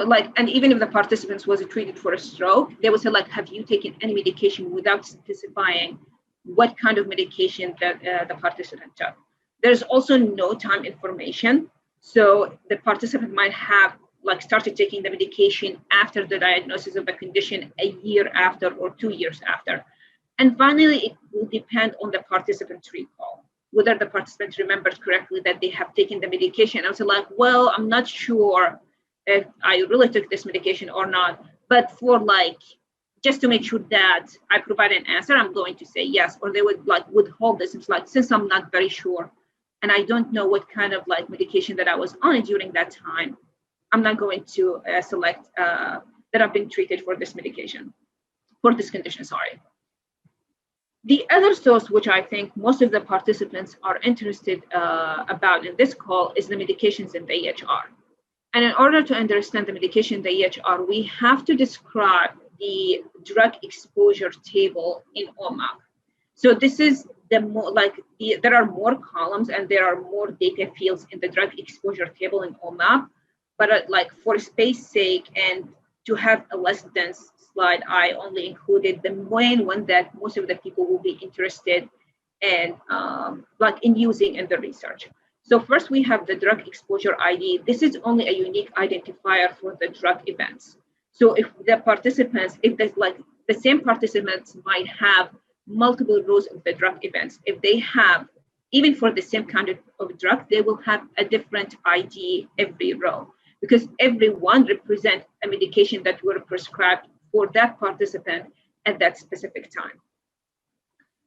like, and even if the participants was treated for a stroke, they would say like, have you taken any medication, without specifying what kind of medication that the participant took. There's also no time information. So the participant might have like started taking the medication after the diagnosis of the condition, a year after or 2 years after. And finally, it will depend on the participant's recall, whether the participant remembers correctly that they have taken the medication. I was like, well, I'm not sure if I really took this medication or not, but for like, just to make sure that I provide an answer, I'm going to say yes, or they would like withhold this. It's like, since I'm not very sure, and I don't know what kind of like medication that I was on during that time, I'm not going to select that I've been treated for this medication, for this condition, sorry. The other source, which I think most of the participants are interested about in this call, is the medications in the EHR. And in order to understand the medication in the EHR, we have to describe the drug exposure table in OMOP. So this is the more like there are more columns and there are more data fields in the drug exposure table in OMOP, but like for space sake and to have a less dense slide, I only included the main one that most of the people will be interested in, like in using in the research. So first we have the drug exposure ID. This is only a unique identifier for the drug events. So if the participants, if there's like the same participants might have multiple rows of the drug events. If they have, even for the same kind of drug, they will have a different ID every row, because every one represents a medication that were prescribed for that participant at that specific time.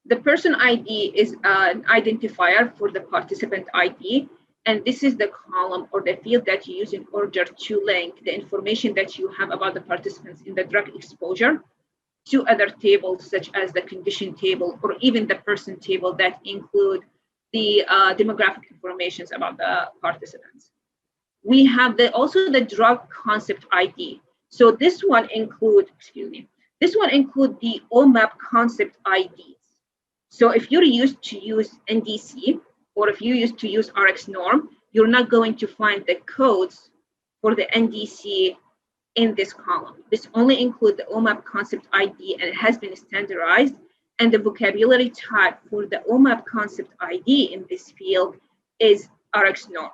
The person ID is an identifier for the participant ID, and this is the column or the field that you use in order to link the information that you have about the participants in the drug exposure to other tables, such as the condition table or even the person table that include the demographic information about the participants. We have also the drug concept ID. So this one include, this one include the OMOP concept IDs. So if you're used to use NDC, or if you used to use RX norm, you're not going to find the codes for the NDC in this column. This only includes the OMOP concept ID, and it has been standardized. And the vocabulary type for the OMOP concept ID in this field is RX norm.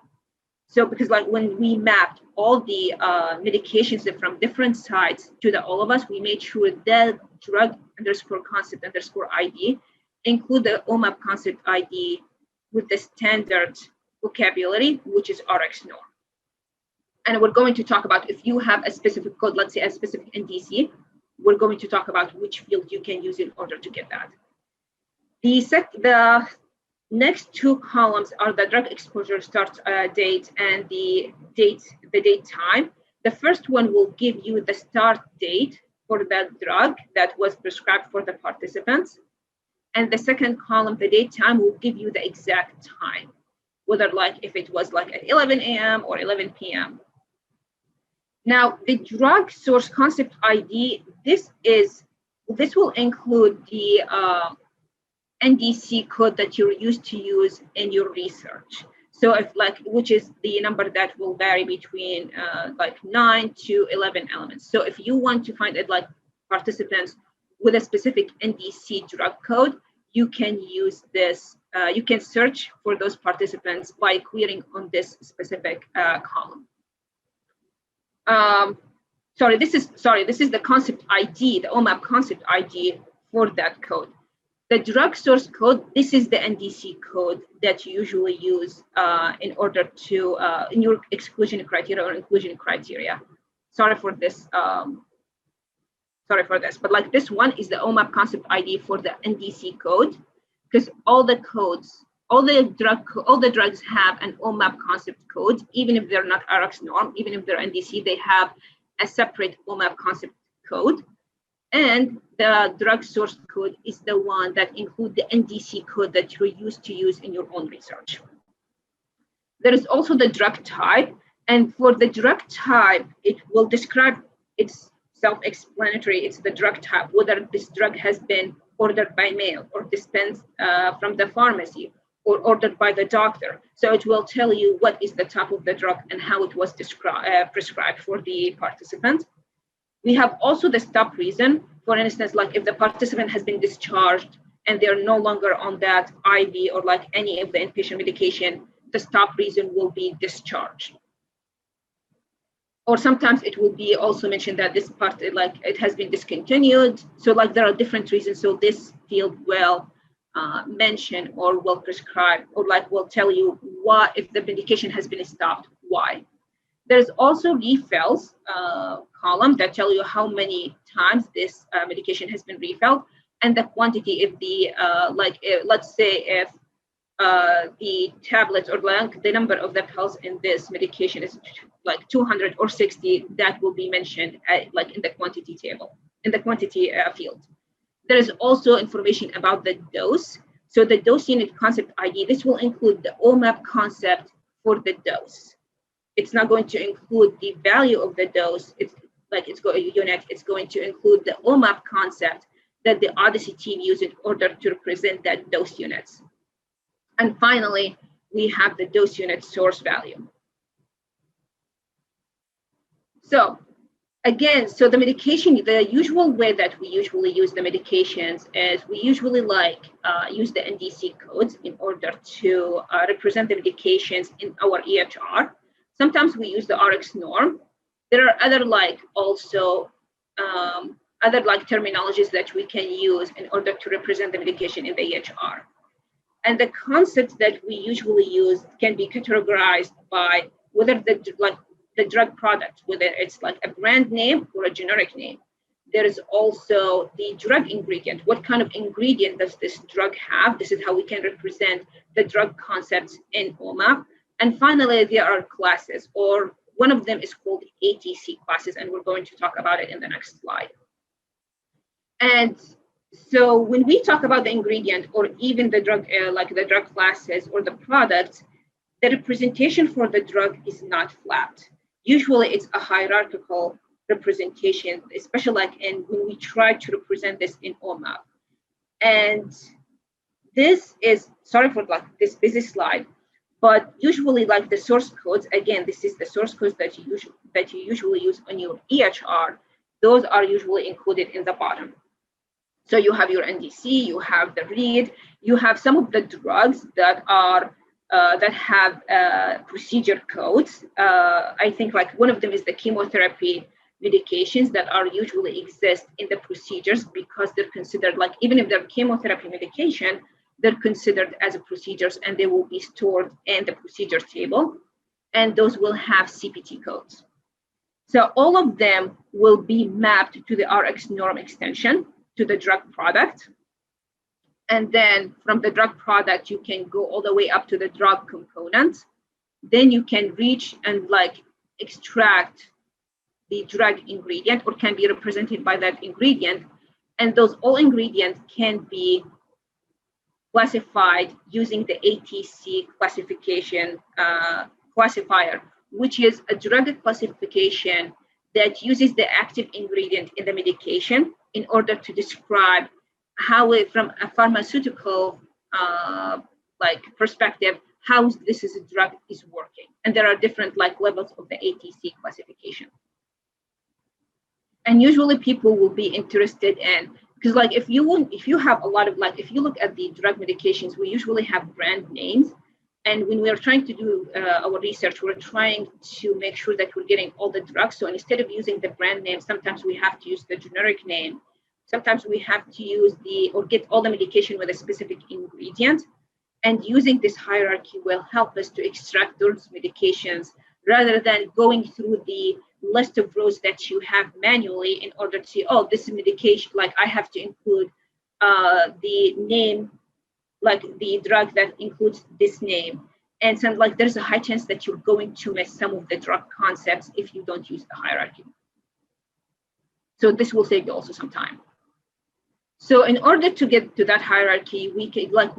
So because like when we mapped all the medications from different sites to the all of us, we made sure that drug underscore concept underscore ID include the OMOP concept ID with the standard vocabulary, which is RX norm. And we're going to talk about, if you have a specific code, let's say a specific NDC, we're going to talk about which field you can use in order to get that. The next two columns are the drug exposure start date and the date time. The first one will give you the start date for the drug that was prescribed for the participants. And the second column, the date time, will give you the exact time, whether like if it was like at 11 a.m. or 11 p.m. Now, the drug source concept ID, this will include the NDC code that you're used to use in your research. So if like, which is the number that will vary between like 9 to 11 elements. So if you want to find it like participants with a specific NDC drug code, you can use this, you can search for those participants by querying on this specific column. This is the concept ID, the OMOP concept ID for that code. The drug source code, this is the NDC code that you usually use in order to, in your exclusion criteria or inclusion criteria. Sorry for this, but like this one is the OMOP concept ID for the NDC code, because all the codes, all the drugs have an OMOP concept code, even if they're not RX norm, even if they're NDC, they have a separate OMOP concept code. And the drug source code is the one that includes the NDC code that you're used to use in your own research. There is also the drug type. And for the drug type, it will describe, it's self-explanatory, it's the drug type, whether this drug has been ordered by mail or dispensed from the pharmacy, or ordered by the doctor. So it will tell you what is the type of the drug and how it was prescribed for the participant. We have also the stop reason. For instance, like if the participant has been discharged and they're no longer on that IV or like any of the inpatient medication, the stop reason will be discharge. Or sometimes it will be also mentioned that this part, like it has been discontinued. So like there are different reasons. So this field will mention or will prescribe or like will tell you what if the medication has been stopped, why. There's also refills column that tell you how many times this medication has been refilled and the quantity if the let's say if the tablets or like the number of the pills in this medication is like 200 or 60, that will be mentioned like in the quantity table, in the quantity field. There is also information about the dose. So the dose unit concept ID, this will include the OMOP concept for the dose. It's not going to include the value of the dose. It's going to include the OMOP concept that the Odyssey team used in order to represent that dose units. And finally, we have the dose unit source value. So again, so the medication, the usual way that we usually use the medications is we usually use the NDC codes in order to represent the medications in our EHR. Sometimes we use the RX norm. There are other other terminologies that we can use in order to represent the medication in the EHR. And the concepts that we usually use can be categorized by whether the drug product, whether it's like a brand name or a generic name. There is also the drug ingredient. What kind of ingredient does this drug have? This is how we can represent the drug concepts in OMOP. And finally, there are classes, or one of them is called ATC classes, and we're going to talk about it in the next slide. And so when we talk about the ingredient or even the drug, like the drug classes or the product, the representation for the drug is not flat. Usually it's a hierarchical representation, especially like when we try to represent this in OMOP. And this is, sorry for like this busy slide, but usually like the source codes, again, this is the source codes that you usually use on your EHR. Those are usually included in the bottom. So you have your NDC, you have the read, you have some of the drugs that are that have procedure codes. I think like one of them is the chemotherapy medications that are usually exist in the procedures because they're considered like, even if they're chemotherapy medication, they're considered as a procedures and they will be stored in the procedure table, and those will have CPT codes. So all of them will be mapped to the RX norm extension, to the drug product. And then from the drug product, you can go all the way up to the drug component. Then you can reach and like extract the drug ingredient or can be represented by that ingredient. And those all ingredients can be classified using the ATC classification classifier, which is a drug classification that uses the active ingredient in the medication in order to describe how it, from a pharmaceutical perspective, how this is a drug is working. And there are different like levels of the ATC classification. And usually people will be interested in, because like if you have a lot of like, if you look at the drug medications, we usually have brand names. And when we are trying to do our research, we're trying to make sure that we're getting all the drugs. So instead of using the brand name, sometimes we have to use the generic name. Sometimes we have to use get all the medication with a specific ingredient. And using this hierarchy will help us to extract those medications rather than going through the list of rows that you have manually in order to see, oh, this is medication, like I have to include the name, like the drug that includes this name. And so like there's a high chance that you're going to miss some of the drug concepts if you don't use the hierarchy. So this will save you also some time. So in order to get to that hierarchy, we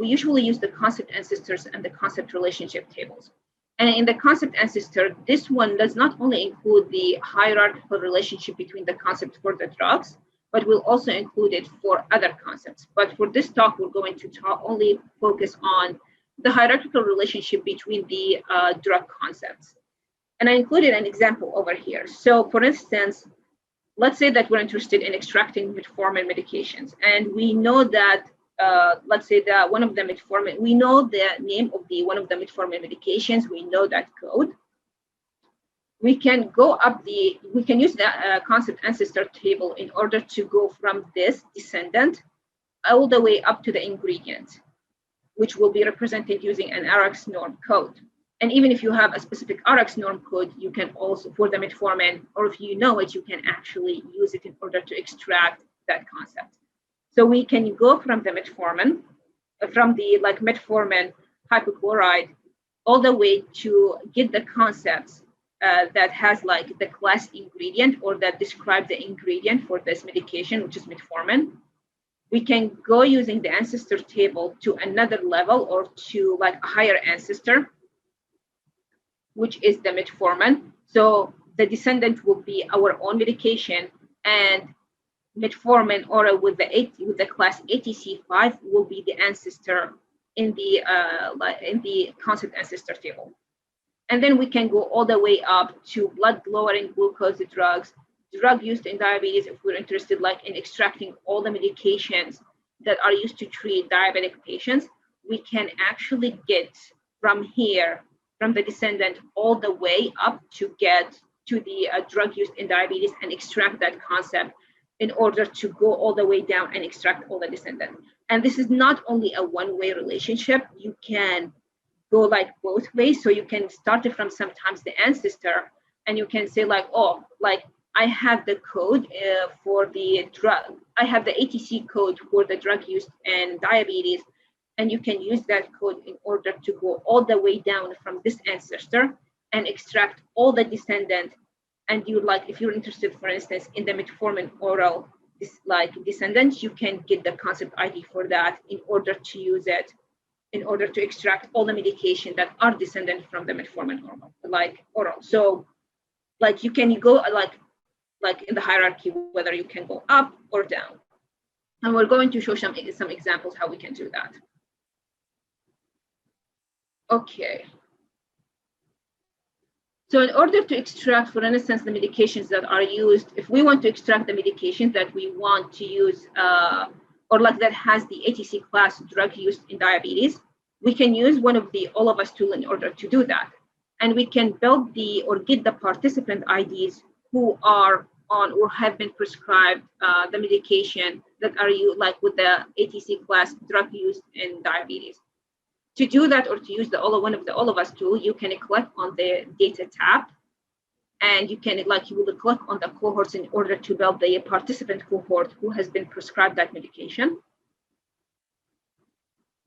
usually use the concept ancestors and the concept relationship tables. And in the concept ancestor, this one does not only include the hierarchical relationship between the concepts for the drugs, but we'll also include it for other concepts. But for this talk, we're going to only focus on the hierarchical relationship between the drug concepts. And I included an example over here. So for instance, let's say that we're interested in extracting metformin medications, and we know that, let's say that one of the metformin, we know the name of the one of the metformin medications, we know that code. We can go up we can use the concept ancestor table in order to go from this descendant all the way up to the ingredient, which will be represented using an RX norm code. And even if you have a specific RX norm code, you can also, for the metformin, or if you know it, you can actually use it in order to extract that concept. So we can go from the metformin, from the metformin hypochlorite, all the way to get the concepts that has the class ingredient or that describe the ingredient for this medication, which is metformin. We can go using the ancestor table to another level or to a higher ancestor, which is the metformin. So the descendant will be our own medication, and metformin oral with the class ATC5 will be the ancestor in the concept ancestor table. And then we can go all the way up to blood-lowering glucose drugs, drug used in diabetes if we're interested in extracting all the medications that are used to treat diabetic patients. We can actually get from here, from the descendant, all the way up to get to the drug used in diabetes and extract that concept in order to go all the way down and extract all the descendant. And this is not only a one-way relationship. You can go both ways. So you can start it from sometimes the ancestor, and you can say I have the code for the drug. I have the ATC code for the drug used in diabetes, and you can use that code in order to go all the way down from this ancestor and extract all the descendant. And you if you're interested, for instance, in the metformin oral descendant, you can get the concept ID for that in order to use it, in order to extract all the medication that are descendant from the metformin oral. So you can go in the hierarchy, whether you can go up or down. And we're going to show some examples how we can do that. Okay. So in order to extract, for instance, the medications that are used, if we want to extract the medications that we want to use, or that has the ATC class drug used in diabetes, we can use one of the all of us tool in order to do that. And we can build or get the participant IDs who are on or have been prescribed the medication that are used with the ATC class drug used in diabetes. To do that, or to use one of the all of us tool, you can click on the data tab, and you can you will click on the cohorts in order to build the participant cohort who has been prescribed that medication.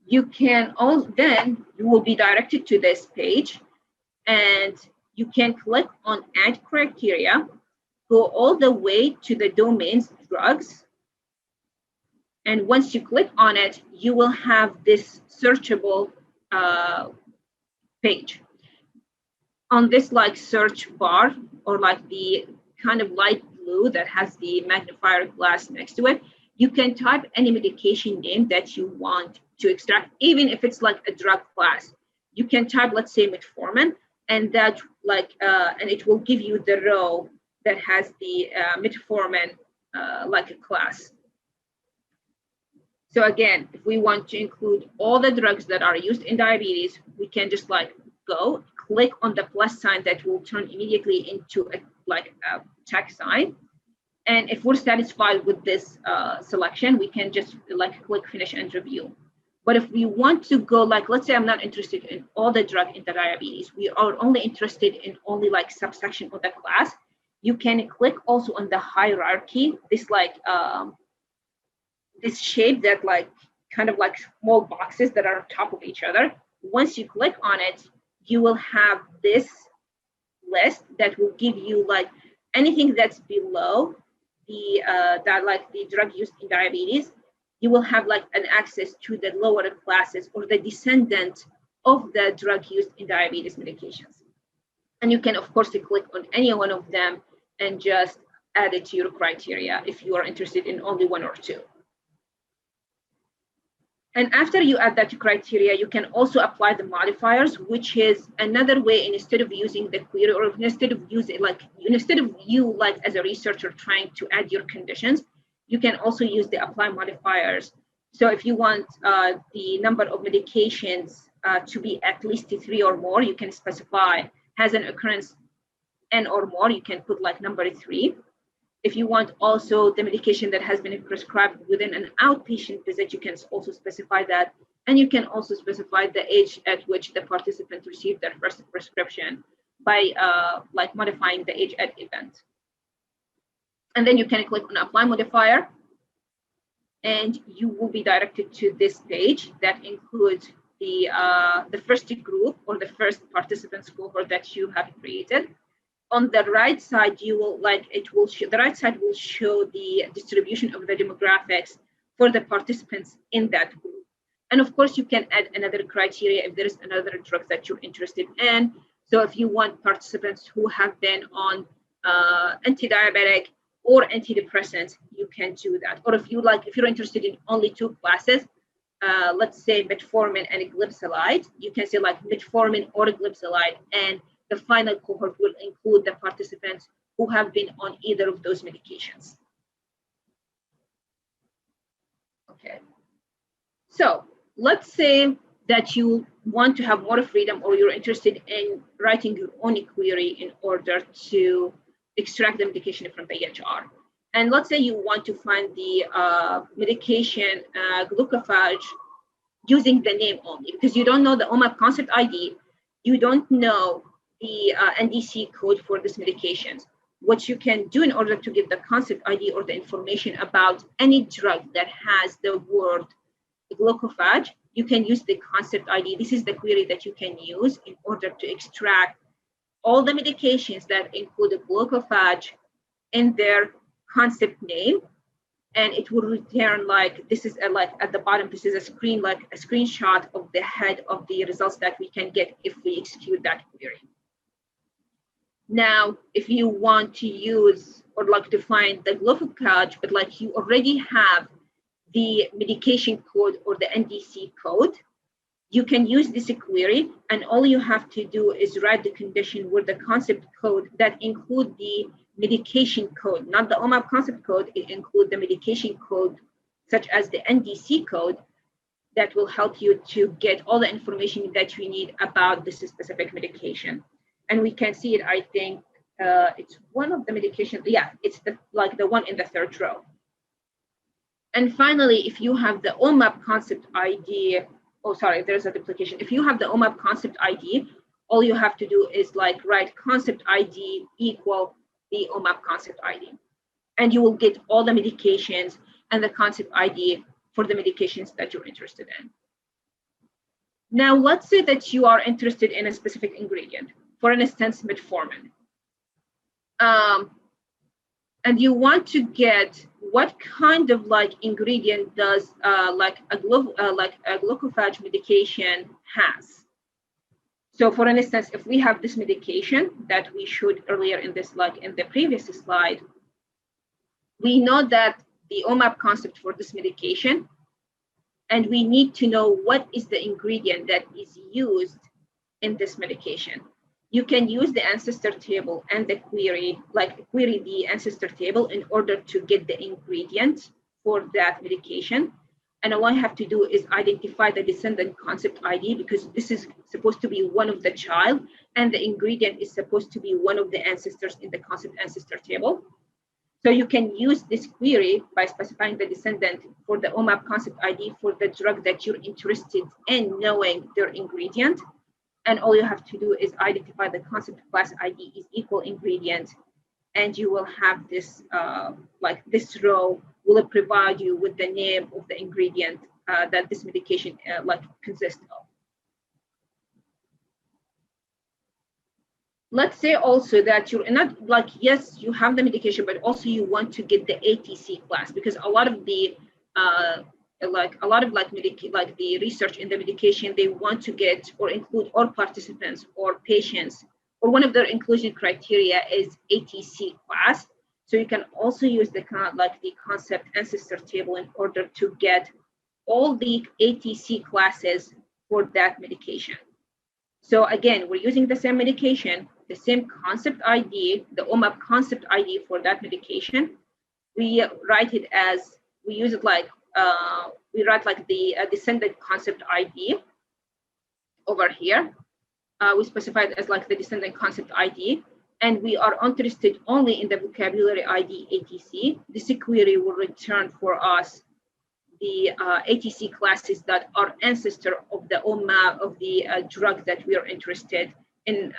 You can then you will be directed to this page, and you can click on add criteria, go all the way to the domains drugs. And once you click on it, you will have this searchable page. On this search bar, or the kind of light blue that has the magnifier glass next to it, you can type any medication name that you want to extract, even if it's a drug class. You can type, let's say, metformin, and that and it will give you the row that has the metformin a class. So again, if we want to include all the drugs that are used in diabetes, we can just go click on the plus sign that will turn immediately into a check sign. And if we're satisfied with this selection, we can just click finish and review. But if we want to go let's say I'm not interested in all the drug in the diabetes, we are only interested in only subsection of the class, you can click also on the hierarchy, this this shape that kind of small boxes that are on top of each other. Once you click on it, you will have this list that will give you anything that's below the the drug used in diabetes. You will have an access to the lower classes or the descendant of the drug used in diabetes medications. And you can, of course, click on any one of them and just add it to your criteria if you are interested in only one or two. And after you add that criteria, you can also apply the modifiers, which is another way. Instead of using the query, or instead of you like as a researcher trying to add your conditions, you can also use the apply modifiers. So if you want the number of medications to be at least 3 or more, you can specify has an occurrence n or more, you can put like number 3. If you want also the medication that has been prescribed within an outpatient visit, you can also specify that. And you can also specify the age at which the participant received their first prescription by like modifying the age at event. And then you can click on apply modifier, and you will be directed to this page that includes the first group or the first participants cohort that you have created. On the right side, you will the right side will show the distribution of the demographics for the participants in that group. And of course, you can add another criteria if there is another drug that you're interested in. So if you want participants who have been on anti-diabetic or antidepressants, you can do that. Or if you're interested in only 2 classes, let's say metformin and glypsilide, you can say like metformin or glypsilide, and the final cohort will include the participants who have been on either of those medications. Okay, so let's say that you want to have more freedom, or you're interested in writing your own query in order to extract the medication from the EHR. And let's say you want to find the medication glucophage using the name only, because you don't know the OMOP concept ID, you don't know the NDC code for this medications. What you can do in order to get the concept ID or the information about any drug that has the word glucophage, you can use the concept ID. This is the query that you can use in order to extract all the medications that include a glucophage in their concept name, and it will return like this is like at the bottom. This is a screenshot of the head of the results that we can get if we execute that query. Now, if you want to use or like to find the glucophage, but like you already have the medication code or the NDC code, you can use this query, and all you have to do is write the condition with the concept code that include the medication code, not the OMOP concept code. It includes the medication code, such as the NDC code, that will help you to get all the information that you need about this specific medication. And we can see it, I think it's one of the medications. Yeah, it's the one in the 3rd row. And finally, if you have the OMOP concept ID, oh, sorry, there's a duplication. If you have the OMOP concept ID, all you have to do is like write concept ID equal the OMOP concept ID. And you will get all the medications and the concept ID for the medications that you're interested in. Now, let's say that you are interested in a specific ingredient, for instance, metformin. And you want to get what kind of like ingredient does like a glucophage medication has. So for instance, if we have this medication that we showed earlier in this, like in the previous slide, we know that the OMOP concept for this medication, and we need to know what is the ingredient that is used in this medication. You can use the ancestor table and the query the ancestor table in order to get the ingredient for that medication. And all I have to do is identify the descendant concept ID, because this is supposed to be one of the child, and the ingredient is supposed to be one of the ancestors in the concept ancestor table. So you can use this query by specifying the descendant for the OMOP concept ID for the drug that you're interested in knowing their ingredient. And all you have to do is identify the concept class ID is equal ingredient, and you will have this, this row will provide you with the name of the ingredient that this medication consists of. Let's say also that you're not yes, you have the medication, but also you want to get the ATC class, because a lot of the the research in the medication, they want to get or include all participants or patients, or one of their inclusion criteria is ATC class. So you can also use the concept ancestor table in order to get all the ATC classes for that medication. So again, we're using the same medication, the same concept ID, the OMOP concept ID for that medication. We write it as, we use it like, we write like the descendant concept ID over here. We specify it as like the descendant concept ID, and we are interested only in the vocabulary ID ATC. This query will return for us the ATC classes that are ancestor of the OMOP of the drug that we are interested in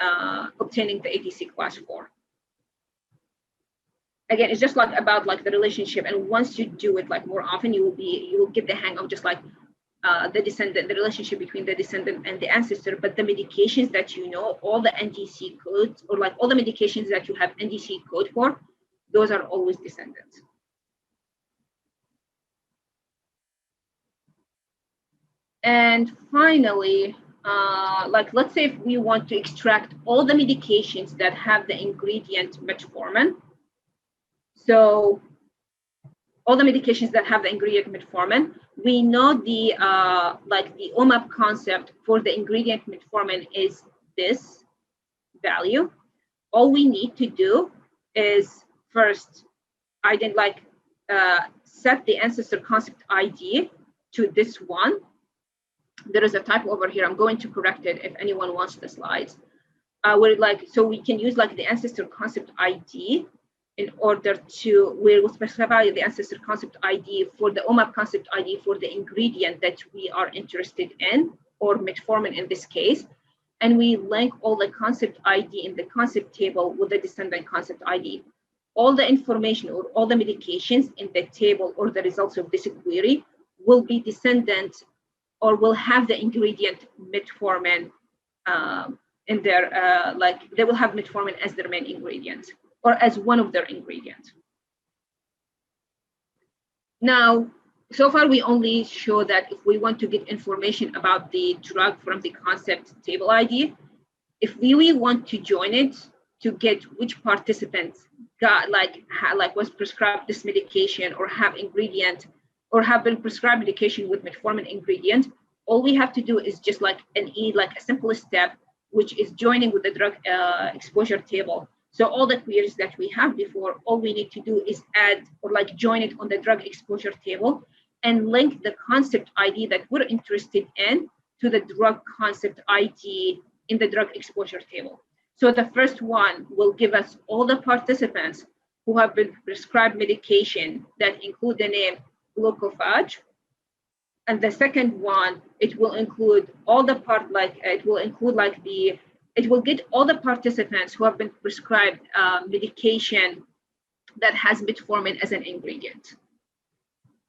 obtaining the ATC class for. Again, it's just like about like the relationship, and once you do it like more often, you will get the hang of just like the descendant, the relationship between the descendant and the ancestor. But the medications that you know, all the NDC codes, or like all the medications that you have NDC code for, those are always descendants. And finally, like let's say if we want to extract all the medications that have the ingredient metformin. So all the medications that have the ingredient metformin, we know the like the OMOP concept for the ingredient metformin is this value. All we need to do is first set the ancestor concept ID to this one. There is a typo over here. I'm going to correct it if anyone wants the slides. So we can use like the ancestor concept ID in order to, we will specify the ancestor concept ID for the OMOP concept ID for the ingredient that we are interested in, or metformin in this case. And we link all the concept ID in the concept table with the descendant concept ID. All the information or all the medications in the table or the results of this query will be descendant or will have the ingredient metformin in their, like they will have metformin as their main ingredient or as one of their ingredients. Now, so far we only show that if we want to get information about the drug from the concept table ID, if we want to join it to get which participants got was prescribed this medication or have ingredient or have been prescribed medication with metformin ingredient, all we have to do is just like a simple step, which is joining with the drug exposure table. So all the queries that we have before, all we need to do is add or like join it on the drug exposure table and link the concept ID that we're interested in to the drug concept ID in the drug exposure table. So the first one will give us all the participants who have been prescribed medication that include the name glucophage. And the second one, it will include all the it will get all the participants who have been prescribed medication that has metformin as an ingredient.